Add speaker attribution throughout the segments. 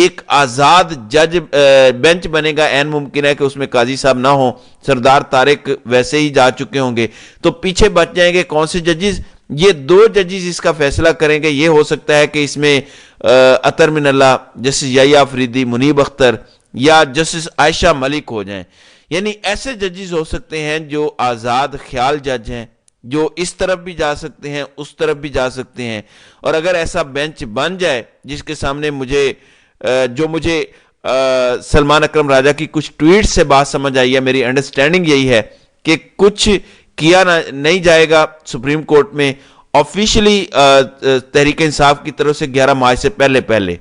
Speaker 1: ایک آزاد جج بینچ بنے گا، این ممکن ہے کہ اس میں قاضی صاحب نہ ہوں، سردار طارق ویسے ہی جا چکے ہوں گے، تو پیچھے بچ جائیں گے کون سے ججز؟ یہ 2 ججز اس کا فیصلہ کریں گے۔ یہ ہو سکتا ہے کہ اس میں اطہر من اللہ جسٹس یحییٰ آفریدی، منیب اختر یا جسٹس عائشہ ملک ہو جائیں، یعنی ایسے ججز ہو سکتے ہیں جو آزاد خیال جج ہیں، جو اس طرف بھی جا سکتے ہیں اس طرف بھی جا سکتے ہیں۔ اور اگر ایسا بینچ بن جائے جس کے سامنے مجھے سلمان اکرم راجہ کی کچھ ٹویٹ سے بات سمجھ آئی ہے، میری انڈرسٹینڈنگ یہی ہے کہ کچھ کیا نہیں جائے گا سپریم کورٹ میں آفیشلی تحریک انصاف کی طرف سے 11 مارچ سے پہلے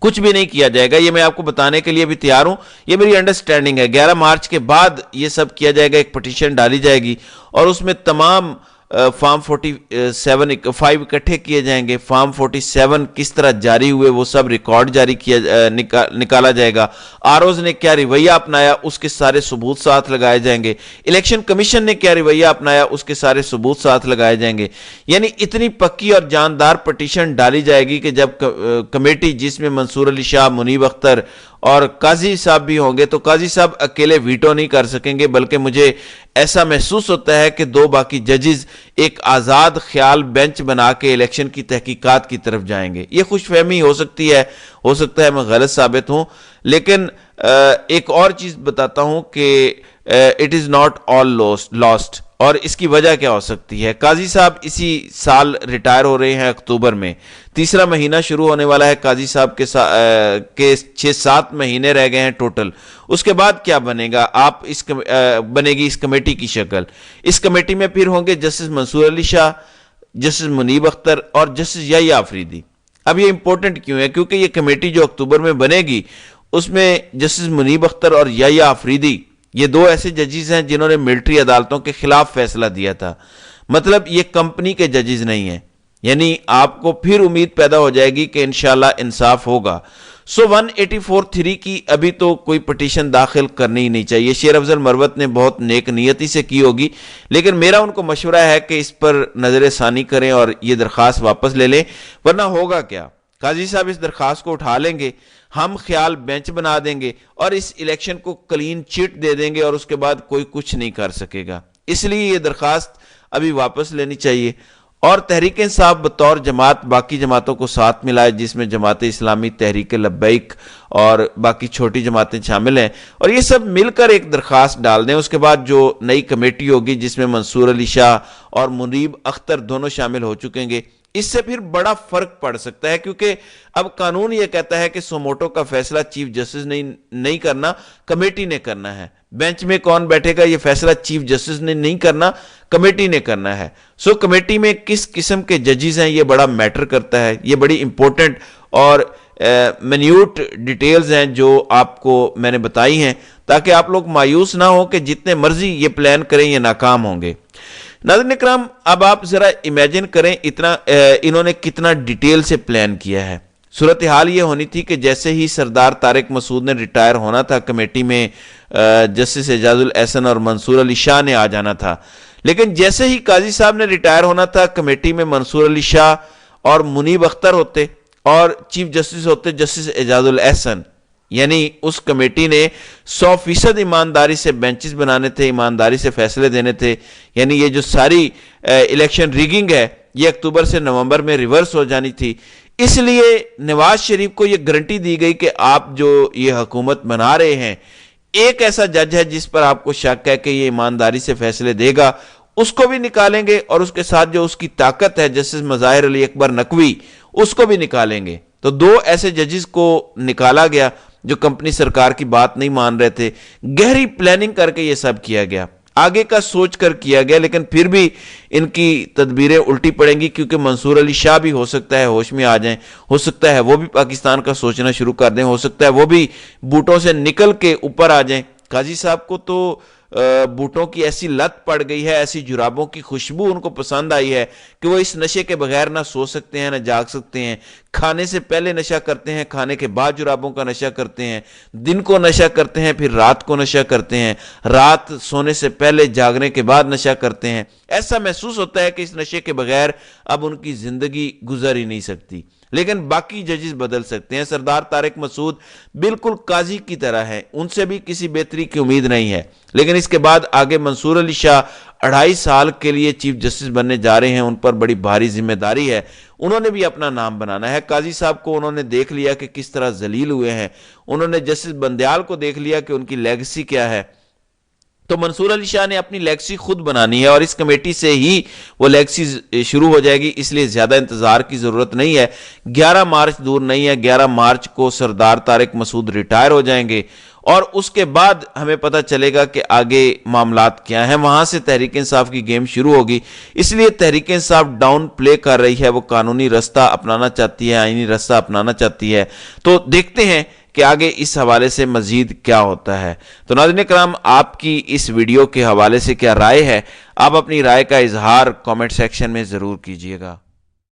Speaker 1: کچھ بھی نہیں کیا جائے گا۔ یہ میں آپ کو بتانے کے لیے بھی تیار ہوں، یہ میری انڈرسٹینڈنگ ہے۔ 11 مارچ کے بعد یہ سب کیا جائے گا، ایک پٹیشن ڈالی جائے گی اور اس میں تمام فارم 47 اکٹھے کیے جائیں گے۔ فارم 47 کس طرح جاری ہوئے وہ سب ریکارڈ جاری نکالا جائے گا۔ آروز نے کیا رویہ اپنایا اس کے سارے ثبوت ساتھ لگائے جائیں گے۔ الیکشن کمیشن نے کیا رویہ اپنایا اس کے سارے ثبوت ساتھ لگائے جائیں گے۔ یعنی اتنی پکی اور جاندار پٹیشن ڈالی جائے گی کہ جب کمیٹی جس میں منصور علی شاہ، منیب اختر اور قاضی صاحب بھی ہوں گے تو قاضی صاحب اکیلے ویٹو نہیں کر سکیں گے، بلکہ مجھے ایسا محسوس ہوتا ہے کہ 2 باقی ججز ایک آزاد خیال بینچ بنا کے الیکشن کی تحقیقات کی طرف جائیں گے۔ یہ خوش فہمی ہو سکتی ہے، ہو سکتا ہے میں غلط ثابت ہوں، لیکن ایک اور چیز بتاتا ہوں کہ it is not all last. اور اس کی وجہ کیا ہو سکتی ہے؟ قاضی صاحب اسی سال ریٹائر ہو رہے ہیں اکتوبر میں، تیسرا مہینہ شروع ہونے والا ہے، قاضی صاحب کے 6-7 مہینے رہ گئے ہیں ٹوٹل۔ اس کے بعد کیا بنے گا؟ بنے گی اس کمیٹی کی شکل۔ اس کمیٹی میں پھر ہوں گے جسٹس منصور علی شاہ، جسٹس منیب اختر اور جسٹس یحییٰ آفریدی۔ اب یہ امپورٹنٹ کیوں ہے؟ کیونکہ یہ کمیٹی جو اکتوبر میں بنے گی اس میں جسٹس منیب اختر اور یحییٰ آفریدی یہ 2 ایسے ججز ہیں جنہوں نے ملٹری عدالتوں کے خلاف فیصلہ دیا تھا، مطلب یہ کمپنی کے ججز نہیں ہیں۔ یعنی آپ کو پھر امید پیدا ہو جائے گی کہ انشاءاللہ انصاف ہوگا۔ 184(3) کی ابھی تو کوئی پٹیشن داخل کرنی ہی نہیں چاہیے۔ شیر افضل مروت نے بہت نیک نیتی سے کی ہوگی، لیکن میرا ان کو مشورہ ہے کہ اس پر نظر ثانی کریں اور یہ درخواست واپس لے لیں، ورنہ ہوگا کیا؟ قاضی صاحب اس درخواست کو اٹھا لیں گے، ہم خیال بینچ بنا دیں گے اور اس الیکشن کو کلین چٹ دے دیں گے اور اس کے بعد کوئی کچھ نہیں کر سکے گا۔ اس لیے یہ درخواست ابھی واپس لینی چاہیے اور تحریک انصاف بطور جماعت باقی جماعتوں کو ساتھ ملائے، جس میں جماعت اسلامی، تحریک لبیک اور باقی چھوٹی جماعتیں شامل ہیں، اور یہ سب مل کر ایک درخواست ڈال دیں۔ اس کے بعد جو نئی کمیٹی ہوگی جس میں منصور علی شاہ اور منیب اختر دونوں شامل ہو چکیں گے، اس سے پھر بڑا فرق پڑ سکتا ہے، کیونکہ اب قانون یہ کہتا ہے کہ سوموٹو کا فیصلہ چیف جسٹس نے نہیں کرنا، کمیٹی نے کرنا ہے۔ بینچ میں کون بیٹھے گا یہ فیصلہ چیف جسٹس نے نہیں کرنا، کمیٹی نے کرنا ہے۔ سو کمیٹی میں کس قسم کے ججز ہیں یہ بڑا میٹر کرتا ہے، یہ بڑی امپورٹنٹ اور منیوٹ ڈیٹیلز ہیں جو آپ کو میں نے بتائی ہیں، تاکہ آپ لوگ مایوس نہ ہوں کہ جتنے مرضی یہ پلان کریں یہ ناکام ہوں گے۔ ناظرین اکرام، اب آپ ذرا امیجن کریں انہوں نے کتنا ڈیٹیل سے پلان کیا ہے۔ صورتحال یہ ہونی تھی کہ جیسے ہی سردار طارق مسعود نے ریٹائر ہونا تھا، کمیٹی میں جسٹس اعجاز الاحسن اور منصور علی شاہ نے آ جانا تھا، لیکن جیسے ہی قاضی صاحب نے ریٹائر ہونا تھا، کمیٹی میں منصور علی شاہ اور منیب اختر ہوتے اور چیف جسٹس ہوتے جسٹس اعجاز الاحسن۔ یعنی اس کمیٹی نے 100% ایمانداری سے بینچز بنانے تھے، ایمانداری سے فیصلے دینے تھے۔ یعنی یہ جو ساری الیکشن ریگنگ ہے یہ اکتوبر سے نومبر میں ریورس ہو جانی تھی۔ اس لیے نواز شریف کو یہ گارنٹی دی گئی کہ آپ جو یہ حکومت بنا رہے ہیں، ایک ایسا جج ہے جس پر آپ کو شک ہے کہ یہ ایمانداری سے فیصلے دے گا، اس کو بھی نکالیں گے، اور اس کے ساتھ جو اس کی طاقت ہے جسٹس مظاہر علی اکبر نقوی، اس کو بھی نکالیں گے۔ تو 2 ایسے ججز کو نکالا گیا جو کمپنی سرکار کی بات نہیں مان رہے تھے۔ گہری پلاننگ کر کے یہ سب کیا گیا، آگے کا سوچ کر کیا گیا، لیکن پھر بھی ان کی تدبیریں الٹی پڑیں گی، کیونکہ منصور علی شاہ بھی ہو سکتا ہے ہوش میں آ جائیں، ہو سکتا ہے وہ بھی پاکستان کا سوچنا شروع کر دیں، ہو سکتا ہے وہ بھی بوٹوں سے نکل کے اوپر آ جائیں۔ قاضی صاحب کو تو بوٹوں کی ایسی لت پڑ گئی ہے، ایسی جرابوں کی خوشبو ان کو پسند آئی ہے کہ وہ اس نشے کے بغیر نہ سو سکتے ہیں نہ جاگ سکتے ہیں۔ کھانے سے پہلے نشہ کرتے ہیں، کھانے کے بعد جرابوں کا نشہ کرتے ہیں، دن کو نشہ کرتے ہیں، پھر رات کو نشہ کرتے ہیں، رات سونے سے پہلے جاگنے کے بعد نشہ کرتے ہیں۔ ایسا محسوس ہوتا ہے کہ اس نشے کے بغیر اب ان کی زندگی گزر ہی نہیں سکتی۔ لیکن باقی ججز بدل سکتے ہیں۔ سردار طارق مسعود بالکل قاضی کی طرح ہیں، ان سے بھی کسی بہتری کی امید نہیں ہے، لیکن اس کے بعد آگے منصور علی شاہ 2.5 سال کے لیے چیف جسٹس بننے جا رہے ہیں، ان پر بڑی بھاری ذمہ داری ہے، انہوں نے بھی اپنا نام بنانا ہے۔ قاضی صاحب کو انہوں نے دیکھ لیا کہ کس طرح ذلیل ہوئے ہیں، انہوں نے جسٹس بندیال کو دیکھ لیا کہ ان کی لیگسی کیا ہے، تو منصور علی شاہ نے اپنی لیگسی خود بنانی ہے، اور اس کمیٹی سے ہی وہ لیگسی شروع ہو جائے گی، اس لیے زیادہ انتظار کی ضرورت نہیں ہے۔ 11 مارچ دور نہیں ہے، 11 مارچ کو سردار طارق مسعود ریٹائر ہو جائیں گے، اور اس کے بعد ہمیں پتہ چلے گا کہ آگے معاملات کیا ہیں، وہاں سے تحریک انصاف کی گیم شروع ہوگی۔ اس لیے تحریک انصاف ڈاؤن پلے کر رہی ہے، وہ قانونی رستہ اپنانا چاہتی ہے، آئینی رستہ اپنانا چاہتی ہے، تو دیکھتے ہیں کہ آگے اس حوالے سے مزید کیا ہوتا ہے۔ تو ناظرین کرام، آپ کی اس ویڈیو کے حوالے سے کیا رائے ہے؟ آپ اپنی رائے کا اظہار کامنٹ سیکشن میں ضرور کیجیے گا۔